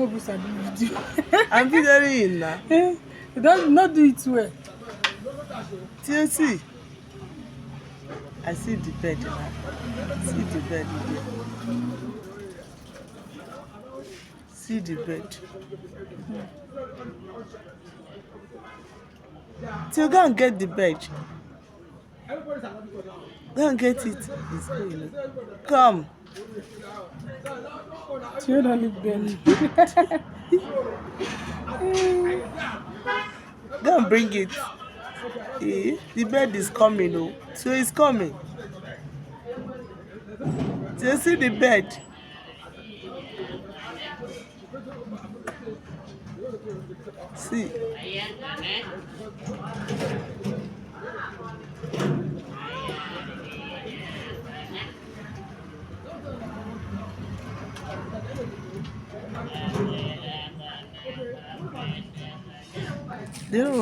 no be sabi video. I'm videoing you now. You don't not do it well. Do you see? I see the bed now. See the bed there. See the bed. So go and get the bed. Go and get it. It's going. Come. You don't need bed. Go and bring it. The bed is coming, oh. So it's coming. So you see the bed. See. They don't